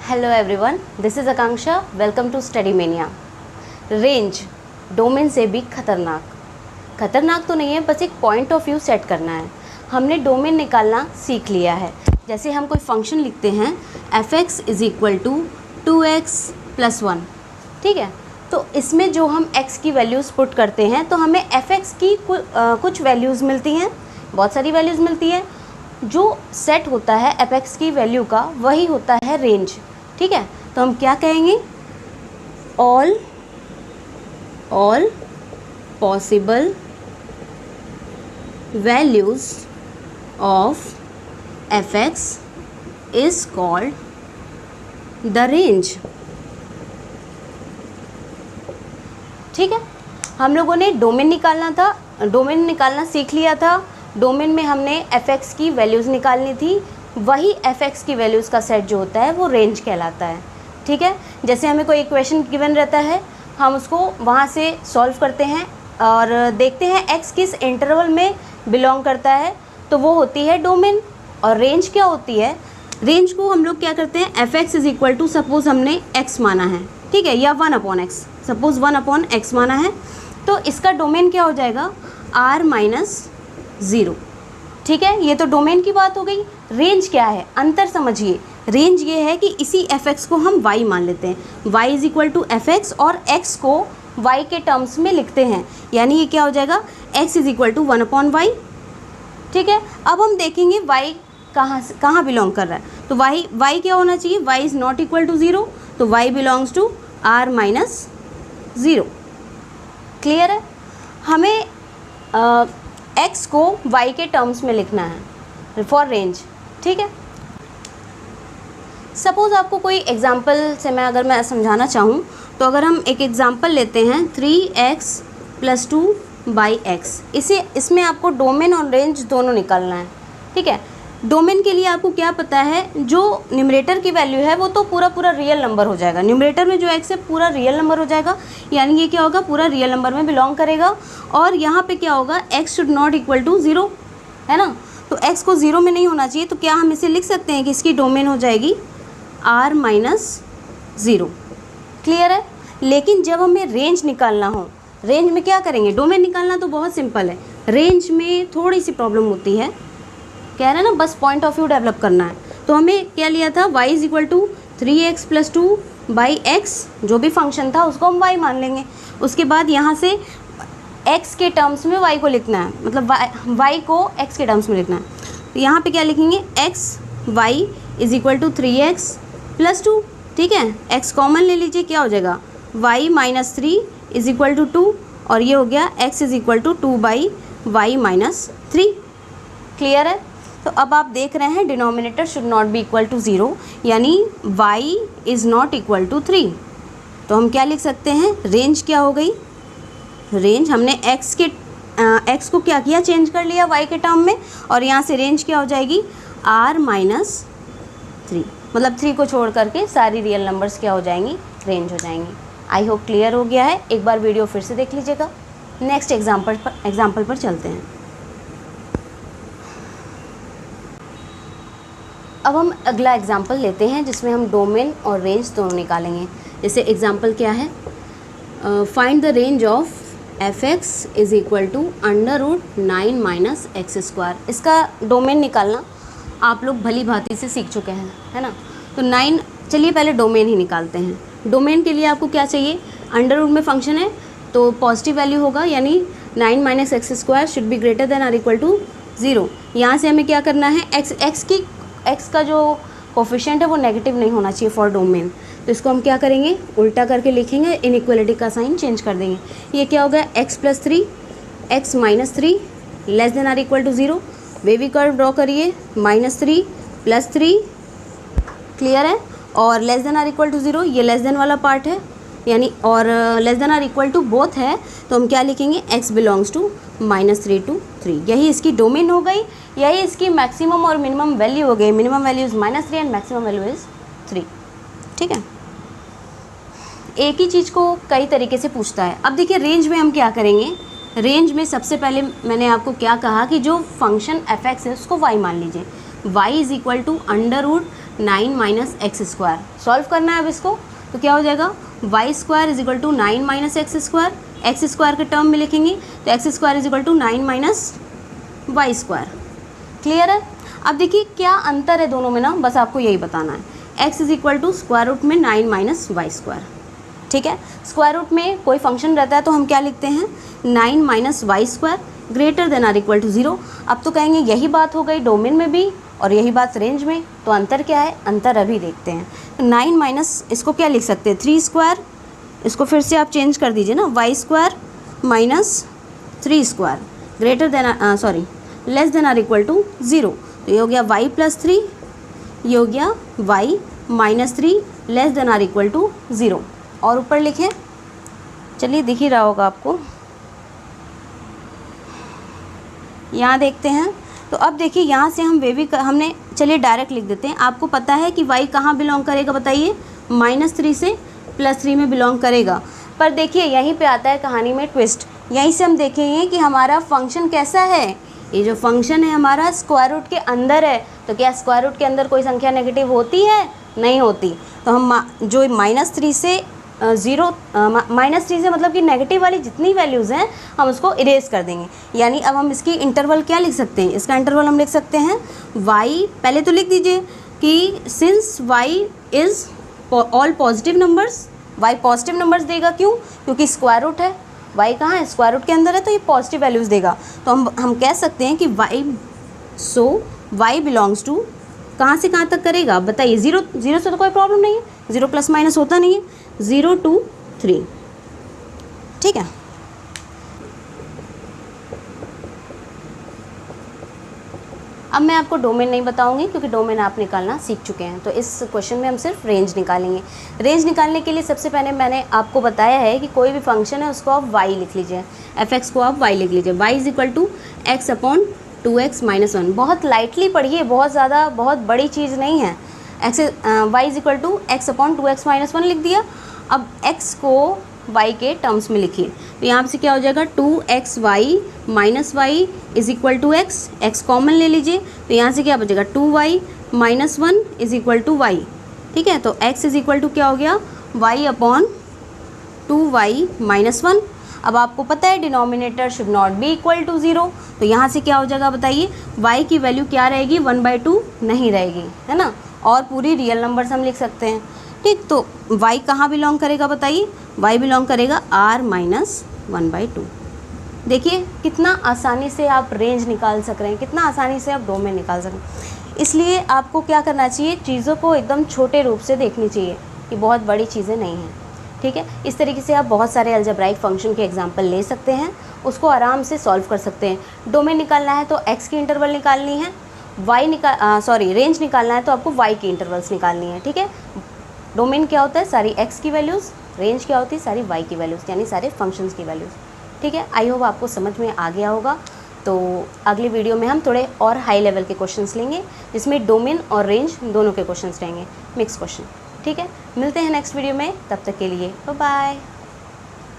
Hello everyone, this is Akanksha. Welcome to study mania. Range domain से भी खतरनाक तो नहीं है, बस एक पॉइंट ऑफ व्यू सेट करना है। हमने डोमेन निकालना सीख लिया है। जैसे हम कोई फंक्शन लिखते हैं f(x) is equal to 2x + 1, ठीक है। तो इसमें जो हम x की वैल्यूज़ पुट करते हैं तो हमें f(x) की कुछ वैल्यूज़ मिलती हैं, बहुत सारी वैल्यूज़ मिलती हैं। जो सेट होता है f(x) की वैल्यू का वही होता है रेंज, ठीक है। तो हम क्या कहेंगे, all possible values of f(x) is called the range, ठीक है। हम लोगों ने डोमेन निकालना सीख लिया था। डोमेन में हमने f(x) की वैल्यूज़ निकालनी थी, वही f(x) की वैल्यूज़ का सेट जो होता है वो रेंज कहलाता है, ठीक है। जैसे हमें कोई इक्वेशन गिवन रहता है, हम उसको वहाँ से सॉल्व करते हैं और देखते हैं x किस इंटरवल में बिलोंग करता है, तो वो होती है डोमेन। और रेंज क्या होती है, रेंज को हम लोग क्या करते हैं, f(x) is equal to suppose हमने x माना है, ठीक है, या 1/x, सपोज़ 1/x माना है, तो इसका डोमेन क्या हो जाएगा, r-0, ठीक है। ये तो डोमेन की बात हो गई। रेंज क्या है, अंतर समझिए। रेंज ये है कि इसी f(x) को हम y मान लेते हैं, y is equal to f(x) और x को y के टर्म्स में लिखते हैं, यानी ये क्या हो जाएगा, x is equal to 1/y, ठीक है। अब हम देखेंगे y कहाँ बिलोंग कर रहा है, तो y क्या होना चाहिए, y is not equal to 0, तो y belongs to r-0, clear है। हमें x को y के टर्म्स में लिखना है फॉर रेंज, ठीक है। सपोज़ आपको कोई एग्जांपल से अगर मैं समझाना चाहूँ, तो अगर हम एक एग्जांपल लेते हैं 3x + 2/x, इसमें आपको डोमेन और रेंज दोनों निकालना है, ठीक है। डोमेन के लिए आपको क्या पता है, जो न्यूमरेटर की वैल्यू है वो तो पूरा रियल नंबर हो जाएगा। न्यूमरेटर में जो x है पूरा रियल नंबर हो जाएगा, यानी ये क्या होगा, पूरा रियल नंबर में बिलोंग करेगा। और यहाँ पे क्या होगा, x should not equal to 0, है ना। तो x को 0 में नहीं होना चाहिए, तो क्या हम इसे लिख सकते हैं कि इसकी डोमेन हो जाएगी r-0, क्लियर है। लेकिन जब हमें रेंज निकालना हो, रेंज में क्या करेंगे, डोमेन निकालना तो बहुत सिंपल है, रेंज में थोड़ी सी प्रॉब्लम होती है, कह रहे हैं ना, बस पॉइंट ऑफ व्यू डेवलप करना है। तो हमें क्या लिया था, y is equal to 3x + 2/x, जो भी फंक्शन था उसको हम y मान लेंगे। उसके बाद यहाँ से x के टर्म्स में y को लिखना है, मतलब y को x के टर्म्स में लिखना है। तो यहाँ पे क्या लिखेंगे, y is equal to 3x + 2, ठीक है। x कॉमन ले लीजिए, क्या हो जाएगा, y - 3 इज़ इक्वल टू 2, और ये हो गया x is equal to 2/y - 3, clear है। तो अब आप देख रहे हैं denominator should not be equal to 0, यानी y is not equal to 3। तो हम क्या लिख सकते हैं, रेंज क्या हो गई, रेंज हमने x को क्या किया, चेंज कर लिया y के टर्म में, और यहाँ से रेंज क्या हो जाएगी, r-3, मतलब 3 को छोड़ करके सारी रियल नंबर्स क्या हो जाएंगी, रेंज हो जाएंगी। आई होप क्लियर हो गया है। एक बार वीडियो फिर से देख लीजिएगा। नेक्स्ट एग्जाम्पल पर चलते हैं। अब हम अगला एग्जाम्पल लेते हैं जिसमें हम डोमेन और रेंज दोनों निकालेंगे। जैसे एग्जाम्पल क्या है, find the range of f(x) is equal to √9 - x²। इसका डोमेन निकालना आप लोग भली भांति से सीख चुके हैं, है ना। तो 9, चलिए पहले डोमेन ही निकालते हैं। डोमेन के लिए आपको क्या चाहिए, अंडर रूट में फंक्शन है तो पॉजिटिव वैल्यू होगा, यानी 9 - x² should be greater than or equal to 0। यहाँ से हमें क्या करना है, x का जो कोफिशिएंट है वो नेगेटिव नहीं होना चाहिए फॉर डोमेन। तो इसको हम क्या करेंगे, उल्टा करके लिखेंगे, इनइक्वालिटी का साइन चेंज कर देंगे। ये क्या हो गया, x + 3 x - 3 less than or equal to 0। Wavy curve draw करिए, -3 + 3, क्लियर है। और less than or equal to 0, ये लेस देन वाला पार्ट है, यानी और less than or equal to both है, तो हम क्या लिखेंगे, x बिलोंग्स टू -3 to 3। यही इसकी डोमेन हो गई, यही इसकी मैक्सिमम और मिनिमम वैल्यू हो गई। Minimum value is -3 and maximum value is 3, ठीक है। एक ही चीज़ को कई तरीके से पूछता है। अब देखिए रेंज में हम क्या करेंगे, रेंज में सबसे पहले मैंने आपको क्या कहा कि जो फंक्शन f(x) है उसको y मान लीजिए। y is equal to 9 minus x square. Solve करना है अब इसको, तो क्या हो जाएगा y square is equal to 9 minus x square. X square के टर्म में लिखेंगे तो x square is equal to 9 minus y square. Clear है। अब देखिए क्या अंतर है दोनों में ना, बस आपको यही बताना है। x is equal to square root में 9 माइनस वाई स्क्वायर। ठीक है, स्क्वायर रूट में कोई फंक्शन रहता है तो हम क्या लिखते हैं 9 minus y square greater than or equal to 0। अब तो कहेंगे यही बात हो गई डोमेन में भी और यही बात रेंज में, तो अंतर क्या है, अंतर अभी देखते हैं। तो 9 माइनस इसको क्या लिख सकते हैं 3 स्क्वायर, इसको फिर से आप चेंज कर दीजिए ना, y square minus 3 square greater than sorry less than or equal to 0। तो ये हो गया y प्लस 3, ये हो गया y minus 3 less than or equal to 0। और ऊपर लिखें, चलिए दिख ही रहा होगा आपको, यहाँ देखते हैं। तो अब देखिए यहाँ से हम वे भी हमने, चलिए डायरेक्ट लिख देते हैं। आपको पता है कि y कहाँ बिलोंग करेगा बताइए, -3 से +3 में बिलोंग करेगा। पर देखिए यहीं पे आता है कहानी में ट्विस्ट। यहीं से हम देखेंगे कि हमारा फंक्शन कैसा है। ये जो फंक्शन है हमारा स्क्वायर रूट के अंदर है, तो क्या स्क्वायर रूट के अंदर कोई संख्या नेगेटिव होती है, नहीं होती। तो हम जो -3 से 0 -3 से मतलब कि नेगेटिव वाली जितनी वैल्यूज़ हैं हम उसको इरेज कर देंगे। यानी अब हम इसकी इंटरवल क्या लिख सकते हैं, इसका इंटरवल हम लिख सकते हैं y, पहले तो लिख दीजिए कि since y is all positive numbers, y positive numbers देगा। क्यों, क्योंकि स्क्वायर रूट है, y कहाँ है, स्क्वायर रूट के अंदर है, तो ये पॉजिटिव वैल्यूज़ देगा। तो हम कह सकते हैं कि y बिलोंग्स टू कहाँ से कहाँ तक करेगा बताइए, 0 से तो कोई प्रॉब्लम नहीं है, 0 प्लस माइनस होता नहीं है, 0 to 3। ठीक है, अब मैं आपको डोमेन नहीं बताऊंगी क्योंकि डोमेन आप निकालना सीख चुके हैं। तो इस क्वेश्चन में हम सिर्फ रेंज निकालेंगे। रेंज निकालने के लिए सबसे पहले मैंने आपको बताया है कि कोई भी फंक्शन है उसको आप y लिख लीजिए, f(x) को आप y लिख लीजिए। y is equal to x upon 2x minus 1। बहुत लाइटली पढ़िए, बहुत ज़्यादा बहुत बड़ी चीज़ नहीं है। y is equal to x upon 2x minus 1 लिख दिया। अब x को y के टर्म्स में लिखिए, तो यहाँ से क्या हो जाएगा 2xy minus y is equal to x common ले लीजिए, तो यहाँ से क्या बचेगा 2y minus 1 is equal to y। ठीक है, तो x इज इक्वल टू क्या हो गया y अपॉन 2y माइनस 1। अब आपको पता है denominator should not be equal to 0, तो यहाँ से क्या हो जाएगा बताइए, y की वैल्यू क्या रहेगी 1/2 नहीं रहेगी, है ना, और पूरी रियल नंबर्स हम लिख सकते हैं। ठीक, तो y कहाँ बिलोंग करेगा बताइए, y बिलोंग करेगा r माइनस 1/2। देखिए कितना आसानी से आप रेंज निकाल सक रहे हैं, कितना आसानी से आप डोमेन निकाल सक रहे हैं। इसलिए आपको क्या करना चाहिए, चीज़ों को एकदम छोटे रूप से देखनी चाहिए कि बहुत बड़ी चीज़ें नहीं हैं। ठीक है, इस तरीके से आप बहुत सारे अलजेब्राइक फंक्शन के एग्जाम्पल ले सकते हैं, उसको आराम से सॉल्व कर सकते हैं। डोमेन निकालना है तो x की इंटरवल निकालनी है, रेंज निकालना है तो आपको y की इंटरवल्स निकालनी है। ठीक है, डोमेन क्या होता है, सारी x की वैल्यूज़, रेंज क्या होती है, सारी y की वैल्यूज़, यानी सारे फंक्शंस की वैल्यूज़। ठीक है, आई होप आपको समझ में आ गया होगा। तो अगली वीडियो में हम थोड़े और हाई लेवल के क्वेश्चंस लेंगे जिसमें डोमेन और रेंज दोनों के क्वेश्चंस रहेंगे, मिक्स क्वेश्चन। ठीक है, मिलते हैं नेक्स्ट वीडियो में, तब तक के लिए बाय बाय।